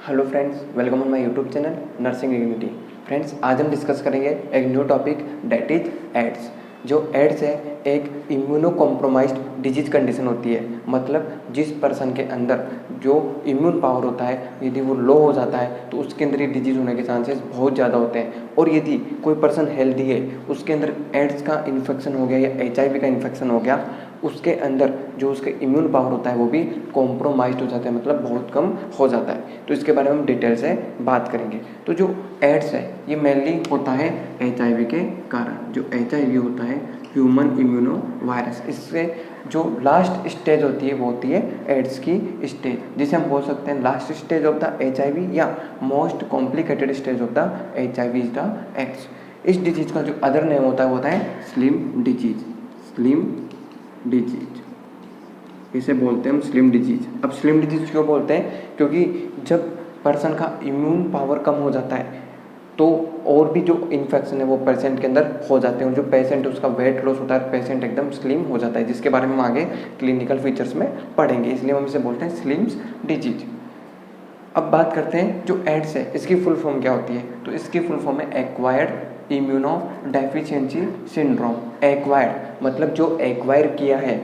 Hello friends, welcome on my YouTube channel nursing unity. Friends, आज हम discuss करेंगे एक new topic that is AIDS. जो AIDS है एक इम्यूनो कॉम्प्रोमाइज्ड डिजीज कंडीशन होती है। मतलब जिस पर्सन के अंदर जो इम्यून पावर होता है यदि वो लो हो जाता है तो उसके अंदर ये डिजीज होने के चांसेस बहुत ज़्यादा होते हैं। और यदि कोई पर्सन हेल्दी है, उसके अंदर एड्स का इन्फेक्शन हो गया या HIV का इन्फेक्शन हो गया, उसके अंदर जो उसके इम्यून पावर होता है वो भी कॉम्प्रोमाइज़ हो जाता है, मतलब बहुत कम हो जाता है। तो इसके बारे में हम डिटेल से बात करेंगे। तो जो एड्स है ये मेनली होता है HIV के कारण। जो HIV होता है ह्यूमन इम्यूनो वायरस, इससे जो लास्ट स्टेज होती है वो होती है एड्स की स्टेज, जिसे हम बोल सकते हैं last stage of the HIV या most complicated stage of the HIV is the AIDS. इस डिजीज का जो अदर नेम होता है स्लिम डिजीज। स्लिम डिजीज इसे बोलते हैं हम स्लिम डिजीज। अब स्लिम डिजीज क्यों बोलते हैं? क्योंकि जब पर्सन का इम्यून पावर कम हो जाता है तो और भी जो इन्फेक्शन है वो पेशेंट के अंदर हो जाते हैं। जो पेशेंट उसका वेट लॉस होता है, पेशेंट एकदम स्लिम हो जाता है, जिसके बारे में हम आगे क्लिनिकल फीचर्स में पढ़ेंगे, इसलिए हम इसे बोलते हैं स्लिम डिजीज। अब बात करते हैं जो एड्स है इसकी फुल फॉर्म क्या होती है। तो इसकी फुल फॉर्म है acquired immuno deficiency syndrome. Acquired मतलब जो एक्वायर किया है,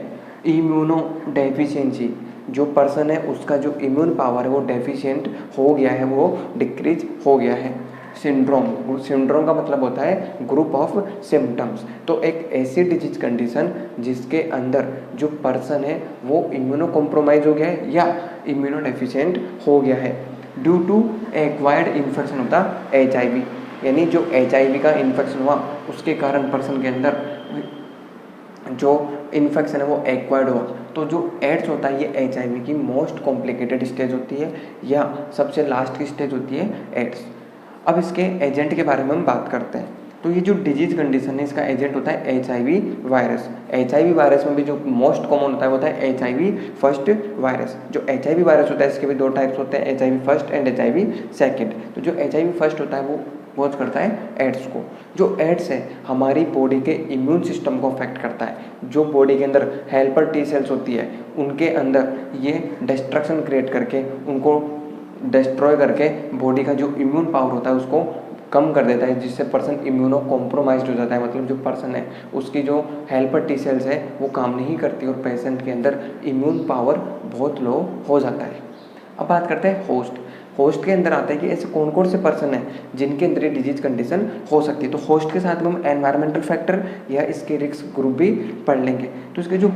इम्यूनो डेफिशिएंसी जो पर्सन है उसका जो इम्यून पावर है वो डेफिशिएंट हो गया है, वो डिक्रीज हो गया है। सिंड्रोम, सिंड्रोम का मतलब होता है ग्रुप ऑफ सिम्टम्स। तो एक ऐसी डिजीज कंडीशन जिसके अंदर जो पर्सन है वो इम्यूनो कॉम्प्रोमाइज हो गया है या इम्यूनो डेफिशिएंट हो गया है due to acquired infection of the HIV। यानी जो HIV का इन्फेक्शन हुआ उसके कारण पर्सन के अंदर जो इन्फेक्शन है वो एक्वायर्ड हुआ। तो जो एड्स होता है ये HIV की मोस्ट कॉम्प्लिकेटेड स्टेज होती है या सबसे लास्ट की स्टेज होती है एड्स। अब इसके एजेंट के बारे में हम बात करते हैं। तो ये जो डिजीज कंडीशन है इसका एजेंट होता है HIV वायरस। HIV वायरस में भी जो मोस्ट कॉमन होता है वो होता है HIV फर्स्ट वायरस। जो HIV वायरस होता है इसके भी दो टाइप्स होते हैं, HIV first and HIV second. तो जो HIV फर्स्ट होता है वो कॉज करता है एड्स को। जो एड्स है हमारी बॉडी के इम्यून सिस्टम को अफेक्ट करता है। जो बॉडी के अंदर हेल्पर T सेल्स होती है उनके अंदर ये डिस्ट्रक्शन क्रिएट करके उनको डिस्ट्रॉय करके बॉडी का जो इम्यून पावर होता है उसको कम कर देता है, जिससे पर्सन इम्यूनो कॉम्प्रोमाइज्ड हो जाता है। मतलब जो पर्सन है उसकी जो हेल्पर T सेल्स है वो काम नहीं करती और पेशेंट के अंदर इम्यून पावर बहुत लो हो जाता है। अब बात करते हैं होस्ट। होस्ट के अंदर आता है कि ऐसे कौन कौन से पर्सन हैं जिनके अंदर ये डिजीज कंडीशन हो सकती है। तो होस्ट के साथ में हम एनवायरमेंटल फैक्टर या इसके रिस्क ग्रुप भी पढ़ लेंगे। तो इसके जो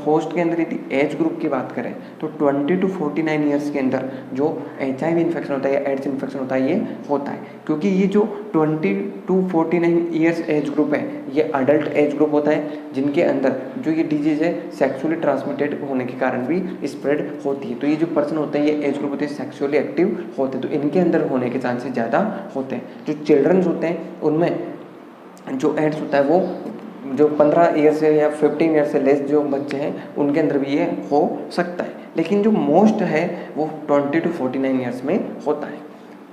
होस्ट के अंदर यदि एज ग्रुप की बात करें तो 20 to 49 ईयर्स के अंदर जो HIV इन्फेक्शन होता है या एड्स इन्फेक्शन होता है ये होता है। क्योंकि ये जो 20 to 49 ईयर्स एज ग्रुप है ये अडल्ट एज ग्रुप होता है जिनके अंदर जो ये डिजीज है सेक्सुअली ट्रांसमिटेड होने के कारण भी स्प्रेड होती है। तो ये जो पर्सन होते हैं ये एज ग्रुप होते हैं सेक्सुअली एक्टिव होते हैं, तो इनके अंदर होने के चांसेस ज़्यादा होते हैं। जो चिल्ड्रंस होते हैं उनमें जो एड्स होता है वो जो 15 ईयर से या 15 ईयर से लेस जो बच्चे हैं उनके अंदर भी ये हो सकता है, लेकिन जो मोस्ट है वो 20 to 49 ईयर्स में होता है।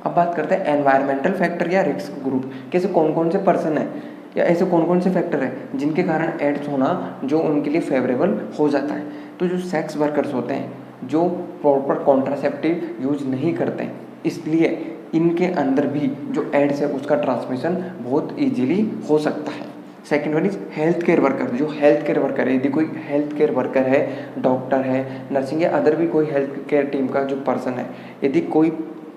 अब बात करते हैं एनवायरमेंटल फैक्टर या रिस्क ग्रुप। कैसे कौन कौन से पर्सन है या ऐसे कौन कौन से फैक्टर हैं जिनके कारण एड्स होना जो उनके लिए फेवरेबल हो जाता है। तो जो सेक्स वर्कर्स होते हैं जो प्रॉपर कॉन्ट्रासेप्टिव यूज नहीं करते हैं, इसलिए इनके अंदर भी जो एड्स है उसका ट्रांसमिशन बहुत इजीली हो सकता है। Second one is health care worker. जो हेल्थ केयर वर्कर है, यदि कोई हेल्थ केयर वर्कर है, डॉक्टर है, नर्सिंग या अदर भी कोई हेल्थ केयर टीम का जो पर्सन है, यदि कोई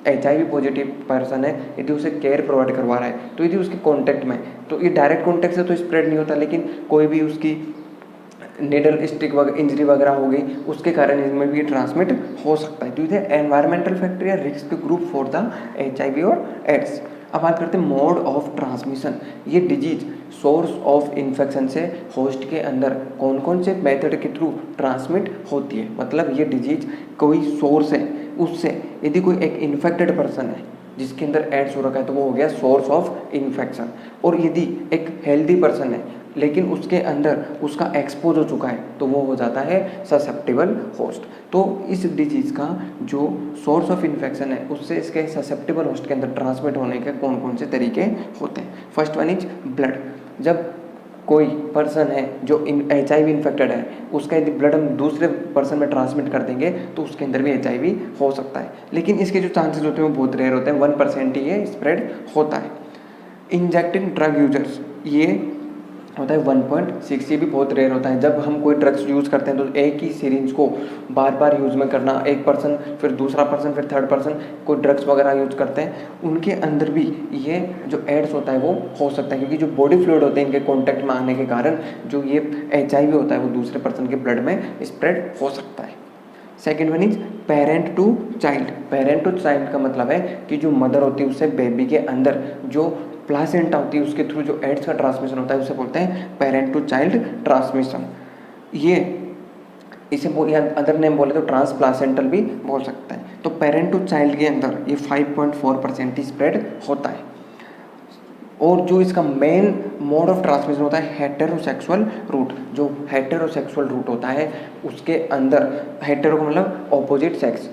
HIV पॉजिटिव पर्सन है, यदि उसे केयर प्रोवाइड करवा रहा है तो यदि उसके कॉन्टैक्ट में, तो ये डायरेक्ट कॉन्टैक्ट से तो स्प्रेड नहीं होता, लेकिन कोई भी उसकी निडल स्टिक वगैरह इंजरी वगैरह हो गई उसके कारण इसमें भी ट्रांसमिट हो सकता है। तो ये एनवायरमेंटल फैक्टर या risk group for the HIV और एड्स। अब बात करते हैं मोड ऑफ ट्रांसमिशन। ये डिजीज सोर्स ऑफ इन्फेक्शन से होस्ट के अंदर कौन कौन से मेथड के थ्रू ट्रांसमिट होती है। मतलब ये डिजीज कोई सोर्स है, उससे यदि कोई एक इन्फेक्टेड पर्सन है जिसके अंदर एड्स हो रखा है तो वो हो गया सोर्स ऑफ इन्फेक्शन। और यदि एक हेल्दी पर्सन है लेकिन उसके अंदर उसका एक्सपोज हो चुका है तो वो हो जाता है ससेप्टेबल होस्ट। तो इस डिजीज़ का जो सोर्स ऑफ इन्फेक्शन है उससे इसके ससेप्टेबल होस्ट के अंदर ट्रांसमिट होने के कौन कौन से तरीके होते हैं। First one is blood. जब कोई पर्सन है जो HIV इन्फेक्टेड है, उसका यदि ब्लड हम दूसरे पर्सन में ट्रांसमिट कर देंगे तो उसके अंदर भी HIV हो सकता है, लेकिन इसके जो चांसेस होते हैं वो बहुत रेयर होते हैं, 1% ही ये स्प्रेड होता है। इंजेक्टिंग ड्रग यूजर्स, ये होता है 1.6, ये भी बहुत रेयर होता है। जब हम कोई ड्रग्स यूज़ करते हैं तो एक ही सिरिंज को बार बार यूज़ में करना, एक पर्सन फिर दूसरा पर्सन फिर थर्ड पर्सन कोई ड्रग्स वगैरह यूज़ करते हैं, उनके अंदर भी ये जो एड्स होता है वो हो सकता है, क्योंकि जो बॉडी फ्लूइड होते हैं इनके कॉन्टैक्ट में आने के कारण जो ये HIV होता है वो दूसरे पर्सन के ब्लड में स्प्रेड हो सकता है। Second one is parent to child. Parent to child का मतलब है कि जो मदर होती है उससे बेबी के अंदर जो प्लासेंटा होती है उसके थ्रू जो एड्स का ट्रांसमिशन होता है उसे बोलते हैं पेरेंट टू चाइल्ड ट्रांसमिशन। ये इसे या अदर नेम बोले तो ट्रांसप्लासेंटल भी बोल सकता है। तो पेरेंट टू चाइल्ड के अंदर ये 5.4% ही स्प्रेड होता है। और जो इसका मेन मोड ऑफ ट्रांसमिशन होता है हेटेरोसेक्सुअल रूट। जो हेटेरोसेक्सुअल रूट होता है उसके अंदर, हेटेरो का मतलब ऑपोजिट सेक्स,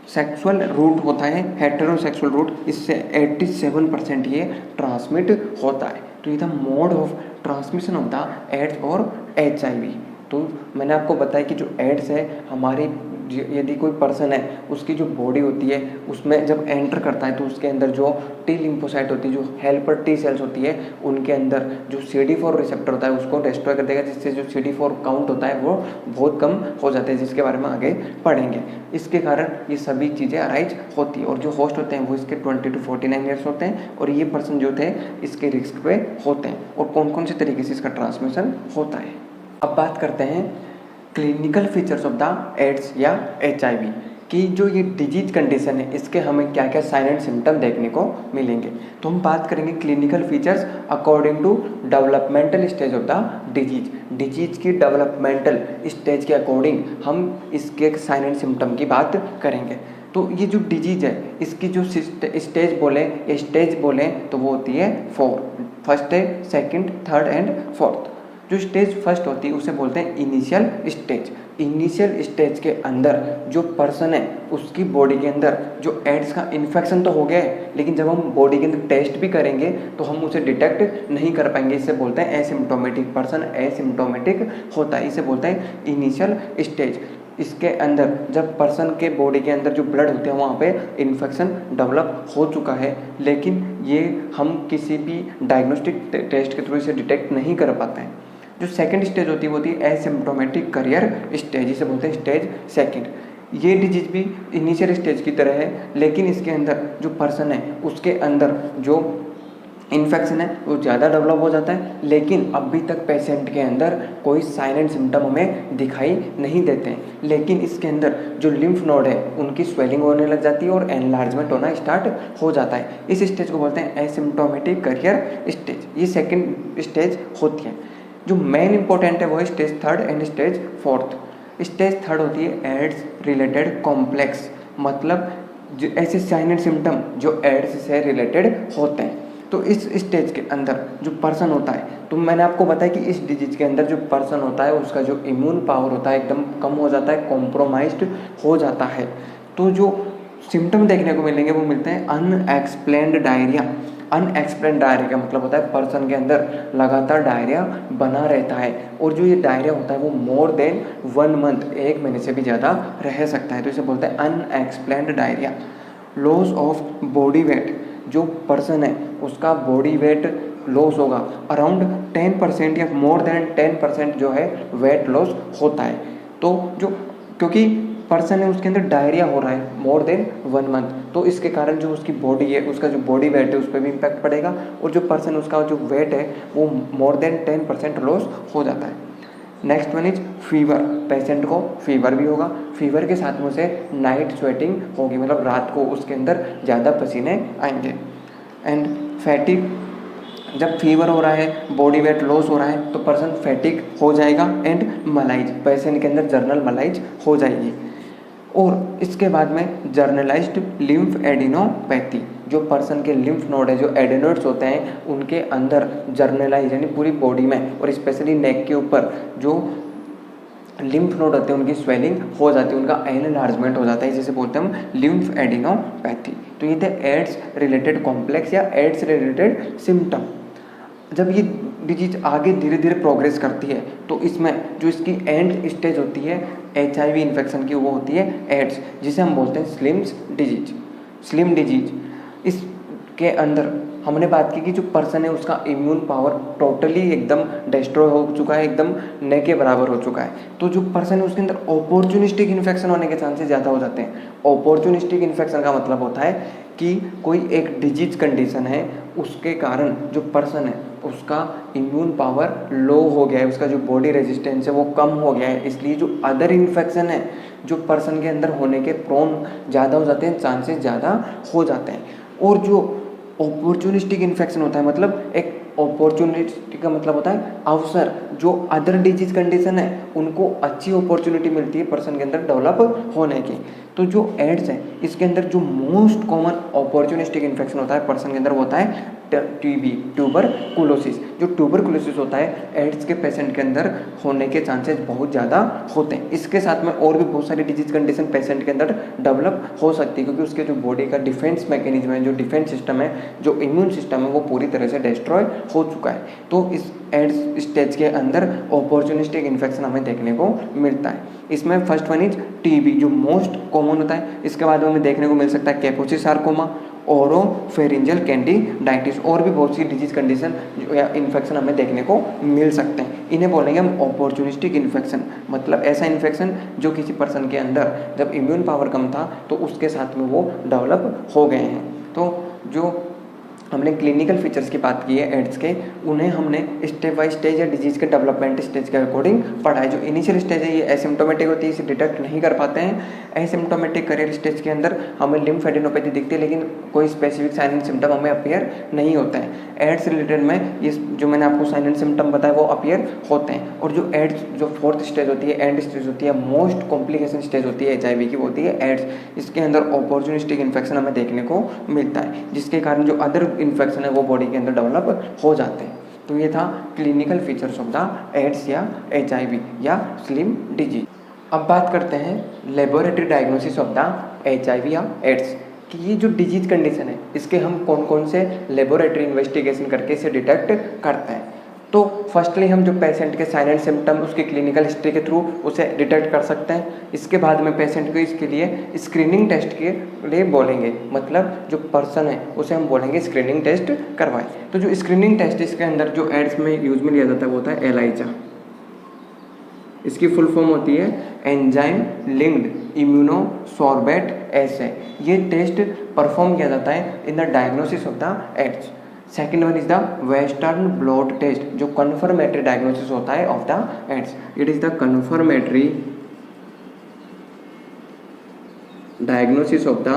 सेक्सुअल रूट होता है हेटेरोसेक्सुअल रूट, इससे 87% ये ट्रांसमिट होता है। तो ये था mode of transmission of the AIDS और HIV। तो मैंने आपको बताया कि जो एड्स है हमारी, यदि कोई पर्सन है उसकी जो बॉडी होती है उसमें जब एंटर करता है तो उसके अंदर जो टी लिम्फोसाइट होती है, जो हेल्पर टी सेल्स होती है, उनके अंदर जो CD4 रिसेप्टर होता है उसको डिस्ट्रॉय कर देगा, जिससे जो CD4 काउंट होता है वो बहुत कम हो जाता है, जिसके बारे में आगे पढ़ेंगे। इसके कारण ये सभी चीज़ें अराइज होती है। और जो होस्ट होते हैं वो इसके 20 to 49 ईयर्स होते हैं, और ये पर्सन जो थे इसके रिस्क पे होते हैं। और कौन कौन से तरीके से इसका ट्रांसमिशन होता है। अब बात करते हैं clinical features of the AIDS या HIV कि जो ये डिजीज कंडीशन है इसके हमें क्या क्या साइन एंड सिम्टम देखने को मिलेंगे। तो हम बात करेंगे clinical features according to developmental stage of the disease. Disease की डेवलपमेंटल स्टेज के अकॉर्डिंग हम इसके साइन एंड सिम्टम की बात करेंगे। तो ये जो डिजीज है इसकी जो स्टेज बोले या स्टेज बोले तो वो होती है 4, first stage, second, third and fourth. जो स्टेज फर्स्ट होती है उसे बोलते हैं इनिशियल स्टेज। इनिशियल स्टेज के अंदर जो पर्सन है उसकी बॉडी के अंदर जो एड्स का इन्फेक्शन तो हो गया है, लेकिन जब हम बॉडी के अंदर टेस्ट भी करेंगे तो हम उसे डिटेक्ट नहीं कर पाएंगे। इसे बोलते हैं एसिम्प्टोमेटिक। पर्सन एसिम्प्टोमेटिक होता है, इसे बोलते हैं इनिशियल स्टेज। इसके अंदर जब पर्सन के बॉडी के अंदर जो ब्लड होते हैं वहाँ पे इन्फेक्शन डेवलप हो चुका है, लेकिन ये हम किसी भी डायग्नोस्टिक टेस्ट के थ्रू इसे डिटेक्ट नहीं कर पाते हैं। जो सेकंड स्टेज होती है वो होती है एसिम्प्टोमेटिक करियर स्टेज, इसे बोलते हैं स्टेज सेकंड। ये डिजीज भी इनिशियल स्टेज की तरह है, लेकिन इसके अंदर जो पर्सन है उसके अंदर जो इन्फेक्शन है वो ज़्यादा डेवलप हो जाता है, लेकिन अभी तक पेशेंट के अंदर कोई साइन एंड सिम्टम हमें दिखाई नहीं देते हैं। लेकिन इसके अंदर जो लिम्फ नोड है उनकी स्वेलिंग होने लग जाती है और एनलार्जमेंट होना स्टार्ट हो जाता है। इस स्टेज को बोलते हैं एसिम्प्टोमेटिक करियर स्टेज। ये सेकेंड स्टेज होती है। जो मेन इंपॉर्टेंट है वो है stage third and stage fourth. Stage third होती है एड्स रिलेटेड कॉम्प्लेक्स, मतलब जो ऐसे साइन एंड सिम्टम जो एड्स से रिलेटेड होते हैं। तो इस स्टेज के अंदर जो पर्सन होता है, तो मैंने आपको बताया कि इस डिजीज के अंदर जो पर्सन होता है उसका जो इम्यून पावर होता है एकदम कम हो जाता है, कॉम्प्रोमाइज्ड हो जाता है। तो जो सिम्टम देखने को मिलेंगे वो मिलते हैं अनएक्सप्लेन्ड डायरिया। अनएक्सप्लेन्ड डायरिया का मतलब होता है पर्सन के अंदर लगातार डायरिया बना रहता है, और जो ये डायरिया होता है वो मोर देन 1 मंथ, 1 महीने से भी ज़्यादा रह सकता है। तो इसे बोलते हैं unexplained diarrhoea. Loss of body weight, जो पर्सन है उसका बॉडी वेट लॉस होगा, अराउंड 10% या मोर देन 10% जो है वेट लॉस होता है। तो जो क्योंकि पर्सन है उसके अंदर डायरिया हो रहा है मोर देन 1 मंथ, तो इसके कारण जो उसकी बॉडी है उसका जो बॉडी वेट है उस पर भी इम्पैक्ट पड़ेगा, और जो पर्सन उसका जो वेट है वो मोर देन 10% लॉस हो जाता है। Next one is fever. Patient को फीवर भी होगा, फीवर के साथ में उसे नाइट स्वेटिंग होगी, मतलब रात को उसके अंदर ज़्यादा पसीने आएंगे। एंड फैटिक, जब फीवर हो रहा है, बॉडी वेट लॉस हो रहा है तो पर्सन फैटिक हो जाएगा। एंड मलाइज, पेशेंट के अंदर जर्नल मलाइज हो जाएगी। और इसके बाद में जर्नलाइज्ड लिम्फ एडिनोपैथी, जो पर्सन के लिम्फ नोड है, जो एडेनोइड्स होते हैं उनके अंदर जर्नलाइज यानी पूरी बॉडी में और स्पेशली नेक के ऊपर जो लिम्फ नोड होते हैं उनकी स्वेलिंग हो जाती है, उनका एनलार्जमेंट हो जाता है, जिसे बोलते हैं हम लिम्फ एडिनोपैथी। तो ये थे एड्स रिलेटेड कॉम्प्लेक्स या एड्स रिलेटेड सिम्टम। जब ये डिजीज आगे धीरे धीरे प्रोग्रेस करती है, तो इसमें जो इसकी एंड स्टेज होती है HIV इन्फेक्शन की, वो होती है एड्स, जिसे हम बोलते हैं स्लिम डिजीज। इसके अंदर हमने बात की कि जो पर्सन है उसका इम्यून पावर टोटली एकदम डिस्ट्रॉय हो चुका है, एकदम न के बराबर हो चुका है। तो जो पर्सन है उसके अंदर अपॉर्चुनिस्टिक इन्फेक्शन होने के चांसेस ज़्यादा हो जाते हैं। अपॉर्चुनिस्टिक इन्फेक्शन का मतलब होता है कि कोई एक डिजीज कंडीशन है, उसके कारण जो पर्सन है उसका इम्यून पावर लो हो गया है, उसका जो बॉडी रेजिस्टेंस है वो कम हो गया है, इसलिए जो अदर इन्फेक्शन है जो पर्सन के अंदर होने के प्रोन ज़्यादा हो जाते हैं, चांसेस ज़्यादा हो जाते हैं। और जो अपॉर्चुनिस्टिक इन्फेक्शन होता है, मतलब एक अपॉर्चुनिटी का मतलब होता है अवसर, जो अदर डिजीज कंडीशन है उनको अच्छी अपॉर्चुनिटी मिलती है पर्सन के अंदर डेवलप होने की। तो जो एड्स है इसके अंदर जो मोस्ट कॉमन अपॉर्चुनिस्टिक इन्फेक्शन होता है पर्सन के अंदर वो होता है TB, ट्यूबरकुलोसिस। जो ट्यूबरकुलोसिस होता है एड्स के पेशेंट के अंदर होने के चांसेस बहुत ज़्यादा होते हैं। इसके साथ में और भी बहुत सारी डिजीज कंडीशन पेशेंट के अंदर डेवलप हो सकती है, क्योंकि उसके जो बॉडी का डिफेंस मैकेनिज्म है, जो डिफेंस सिस्टम है, जो इम्यून सिस्टम है, वो पूरी तरह से डिस्ट्रॉय हो चुका है। तो इस एड्स स्टेज के अंदर अपॉर्चुनिस्टिक इन्फेक्शन हमें देखने को मिलता है। इसमें फर्स्ट वन इज TB, जो मोस्ट कॉमन होता है। इसके बाद हमें देखने को मिल सकता है कैपोसी सार्कोमा, ओरोफेरिंजियल कैंडिडाइटिस, और भी बहुत सी डिजीज कंडीशन या इन्फेक्शन हमें देखने को मिल सकते हैं। इन्हें बोलेंगे हम अपॉर्चुनिस्टिक इन्फेक्शन, मतलब ऐसा इन्फेक्शन जो किसी पर्सन के अंदर जब इम्यून पावर कम था तो उसके साथ में वो डेवलप हो गए हैं। तो जो हमने क्लिनिकल फीचर्स की बात की है एड्स के, उन्हें हमने स्टेप बाय स्टेज या डिजीज के डेवलपमेंट स्टेज के अकॉर्डिंग पढ़ा है। जो इनिशियल स्टेज है ये एसिम्टोमेटिक होती है, इसे डिटेक्ट नहीं कर पाते हैं। एसिम्टोमेटिक करियर स्टेज के अंदर हमें लिम्फेडिनोपैथी दिखती है, लेकिन कोई स्पेसिफिक साइन एंड सिम्टम हमें अपीयर नहीं होते हैं। एड्स रिलेटेड में ये जो मैंने आपको साइन एंड सिम्टम बताया वो अपीयर होते हैं। और जो एड्स जो फोर्थ स्टेज होती है, एंड स्टेज होती है, मोस्ट कॉम्प्लिकेशन स्टेज होती है HIV की, वो होती है एड्स। इसके अंदर अपॉर्चुनिस्टिक इन्फेक्शन हमें देखने को मिलता है, जिसके कारण जो अदर इन्फेक्शन है वो बॉडी के अंदर डेवलप हो जाते हैं। तो ये था clinical features of the AIDS या HIV या स्लिम डिजीज। अब बात करते हैं laboratory diagnosis of the HIV या एड्स, कि ये जो डिजीज कंडीशन है इसके हम कौन कौन से लेबोरेटरी इन्वेस्टिगेशन करके इसे डिटेक्ट करते हैं। तो फर्स्टली हम जो पेशेंट के साइन एंड सिम्टम उसकी क्लिनिकल हिस्ट्री के थ्रू उसे डिटेक्ट कर सकते हैं। इसके बाद में पेशेंट को इसके लिए स्क्रीनिंग टेस्ट के लिए बोलेंगे, मतलब जो पर्सन है उसे हम बोलेंगे स्क्रीनिंग टेस्ट करवाएं। तो जो स्क्रीनिंग टेस्ट इसके अंदर जो एड्स में यूज में लिया जाता है वो होता है एलाइजा। इसकी फुल फॉर्म होती है एंजाइम लिंक्ड इम्यूनोसॉर्बेट एसे। ये टेस्ट परफॉर्म किया जाता है in the diagnosis of the AIDS. Second one is the western blot test, जो कन्फर्मेटरी डायग्नोसिस होता है of the AIDS. It is the confirmatory diagnosis of the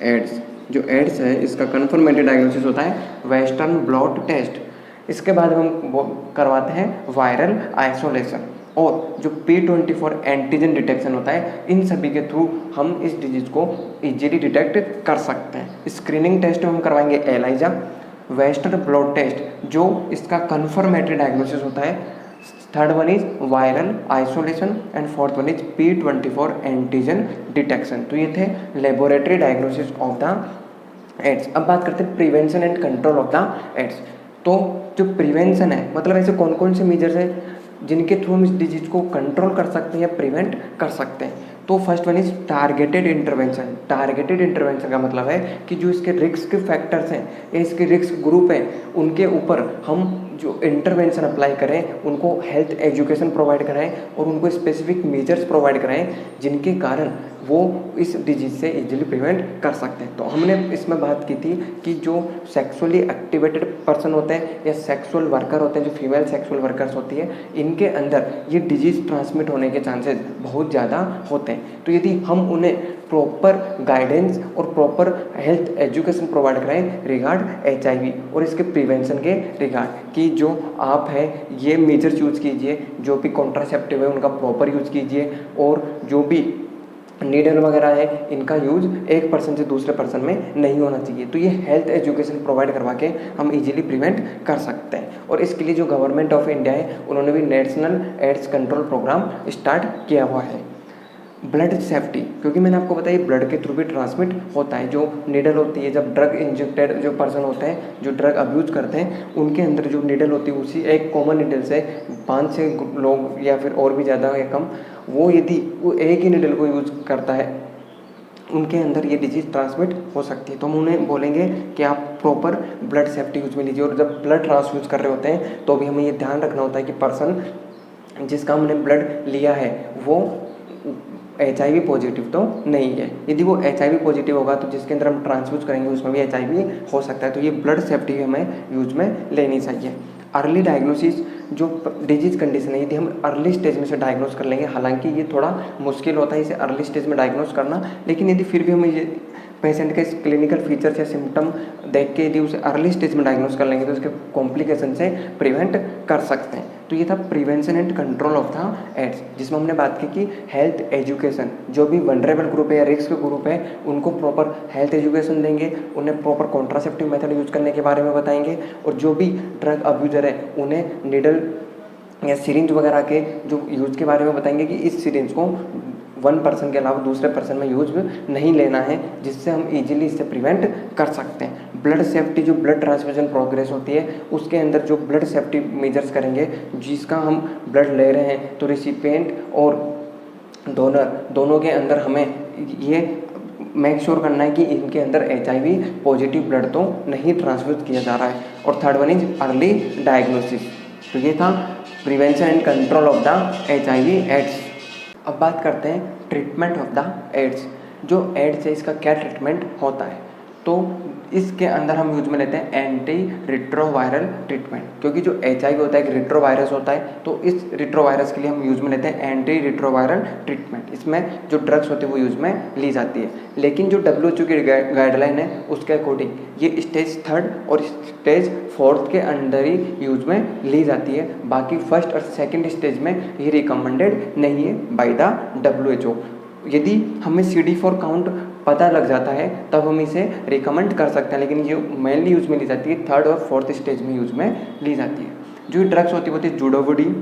AIDS. जो एड्स है इसका कन्फर्मेटरी डायग्नोसिस होता है वेस्टर्न ब्लॉट टेस्ट। इसके बाद हम करवाते हैं वायरल आइसोलेशन, और जो P24 एंटीजन डिटेक्शन होता है। इन सभी के थ्रू हम इस डिजीज को इजीली डिटेक्ट कर सकते हैं। स्क्रीनिंग टेस्ट में हम करवाएंगे एलाइजा, वेस्टर्न ब्लॉट टेस्ट जो इसका कन्फर्मेटरी डायग्नोसिस होता है। Third one is viral isolation and fourth one is P24 antigen detection. तो ये थे laboratory diagnosis of the AIDS. अब बात करते हैं prevention and control of the AIDS. तो जो प्रिवेंशन है, मतलब ऐसे कौन कौन से मेजर्स हैं जिनके थ्रू हम इस डिजीज को कंट्रोल कर सकते हैं या प्रिवेंट कर सकते हैं। तो first one is targeted intervention. Targeted intervention का मतलब है कि जो इसके रिस्क फैक्टर्स हैं या इसके रिस्क ग्रुप हैं उनके ऊपर हम जो इंटरवेंशन अप्लाई करें, उनको हेल्थ एजुकेशन प्रोवाइड कराएं और उनको स्पेसिफिक मेजर्स प्रोवाइड कराएं जिनके कारण वो इस डिजीज से इजीली प्रिवेंट कर सकते हैं। तो हमने इसमें बात की थी कि जो सेक्सुअली एक्टिवेटेड पर्सन होते हैं या सेक्सुअल वर्कर होते हैं, जो फीमेल सेक्सुअल वर्कर्स होती है, इनके अंदर ये डिजीज ट्रांसमिट होने के चांसेस बहुत ज़्यादा होते हैं। तो यदि हम उन्हें प्रॉपर गाइडेंस और प्रॉपर हेल्थ एजुकेशन प्रोवाइड कराएं रिगार्ड HIV और इसके प्रिवेंशन के रिगार्ड, कि जो आप हैं ये मेजर्स यूज़ कीजिए, जो भी कॉन्ट्रासेप्टिव है उनका प्रॉपर यूज़ कीजिए, और जो भी नीडल वगैरह है इनका यूज एक पर्सन से दूसरे पर्सन में नहीं होना चाहिए। तो ये हेल्थ एजुकेशन प्रोवाइड करवा के हम इजीली प्रिवेंट कर सकते हैं। और इसके लिए जो गवर्नमेंट ऑफ इंडिया है उन्होंने भी national AIDS control programme start किया हुआ है। ब्लड सेफ्टी, क्योंकि मैंने आपको बताया ब्लड के थ्रू भी ट्रांसमिट होता है। जो नीडल होती है, जब ड्रग इंजेक्टेड जो पर्सन होते हैं जो ड्रग अब्यूज करते हैं, उनके अंदर जो नीडल होती है उसी एक कॉमन नीडल से 5 से लोग या फिर और भी ज़्यादा या कम, वो यदि वो एक ही नीडल को यूज़ करता है, उनके अंदर ये डिजीज़ ट्रांसमिट हो सकती है। तो हम उन्हें बोलेंगे कि आप प्रॉपर ब्लड सेफ्टी यूज में लीजिए। और जब ब्लड ट्रांसफ्यूज कर रहे होते हैं तो भी हमें ये ध्यान रखना होता है कि पर्सन जिसका हमने ब्लड लिया है वो HIV पॉजिटिव तो नहीं है। यदि वो HIV पॉजिटिव होगा तो जिसके अंदर हम ट्रांसफ्यूज करेंगे उसमें भी HIV हो सकता है। तो ये ब्लड सेफ्टी हमें यूज में लेनी चाहिए। अर्ली डायग्नोसिस जो डिजीज कंडीशन है, यदि हम अर्ली स्टेज में से डायग्नोस कर लेंगे, हालांकि ये थोड़ा मुश्किल होता है इसे अर्ली स्टेज में डायग्नोस करना, लेकिन यदि फिर भी हम ये पेशेंट के क्लिनिकल फीचर्स या सिम्टम देख के यदि उसे अर्ली स्टेज में डायग्नोस कर लेंगे तो उसके कॉम्प्लिकेशन से प्रिवेंट कर सकते हैं। तो ये था prevention and control of the AIDS, जिसमें हमने बात की कि हेल्थ एजुकेशन, जो भी वनरेबल ग्रुप है या रिस्क ग्रुप है उनको प्रॉपर हेल्थ एजुकेशन देंगे, उन्हें प्रॉपर कॉन्ट्रासेप्टिव मेथड यूज करने के बारे में बताएंगे, और जो भी ड्रग अब्यूजर है उन्हें निडल या सिरिंज वगैरह के जो यूज के बारे में बताएंगे कि इस सिरिंज को 1 पर्सन के अलावा दूसरे पर्सन में यूज नहीं लेना है, जिससे हम इजीली इससे प्रिवेंट कर सकते हैं। ब्लड सेफ्टी, जो ब्लड ट्रांसफ्यूजन प्रोग्रेस होती है उसके अंदर जो ब्लड सेफ्टी मेजर्स करेंगे, जिसका हम ब्लड ले रहे हैं तो रिसिपिएंट और डोनर दोनों के अंदर हमें ये मेक श्योर करना है कि इनके अंदर HIV पॉजिटिव ब्लड तो नहीं ट्रांसफ्यूज किया जा रहा है। और third one is early diagnosis. तो ये था prevention and control of the HIV AIDS. अब बात करते हैं ट्रीटमेंट ऑफ द एड्स। जो एड्स है इसका क्या ट्रीटमेंट होता है, तो इसके अंदर हम यूज में लेते हैं एंटी रिट्रोवायरल ट्रीटमेंट, क्योंकि जो HIV होता है एक रिट्रोवायरस होता है, तो इस रिट्रोवायरस के लिए हम यूज में लेते हैं एंटी रिट्रोवायरल ट्रीटमेंट। इसमें जो ड्रग्स होते हैं वो यूज में ली जाती है, लेकिन जो WHO की गाइडलाइन है उसके अकॉर्डिंग ये स्टेज 3 और स्टेज 4 के अंदर ही यूज में ली जाती है। बाकी फर्स्ट और सेकेंड स्टेज में ये रिकमेंडेड नहीं है बाय द WHO। यदि हमें CD4 काउंट पता लग जाता है तब हम इसे रिकमेंड कर सकते हैं, लेकिन ये मेनली यूज में ली जाती है 3rd और 4th स्टेज में यूज में ली जाती है। जो ड्रग्स होती है जुडोवुडीन,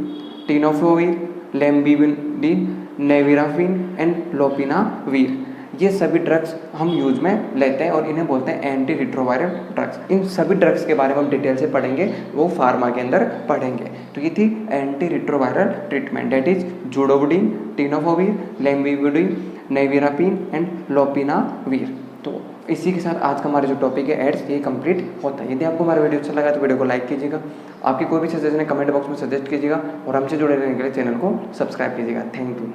टिनोफोविर, लेम्बिविडिन, नेविराफिन एंड लोपिनावीर, ये सभी ड्रग्स हम यूज में लेते हैं और इन्हें बोलते हैं एंटी रिट्रोवायरल ड्रग्स। इन सभी ड्रग्स के बारे में हम डिटेल से पढ़ेंगे, वो फार्मा के अंदर पढ़ेंगे। तो ये थी antiretroviral treatment, that is zidovudine, tenofovir, lamivudine, nevirapine and lopinavir. तो इसी के साथ आज का हमारा जो टॉपिक है एड्स, ये कंप्लीट होता है। यदि आपको हमारा वीडियो अच्छा लगा तो वीडियो को लाइक कीजिएगा, आपकी कोई भी सजेशन है कमेंट बॉक्स में सजेस्ट कीजिएगा, और हमसे जुड़े रहने के लिए चैनल को सब्सक्राइब कीजिएगा। Thank you.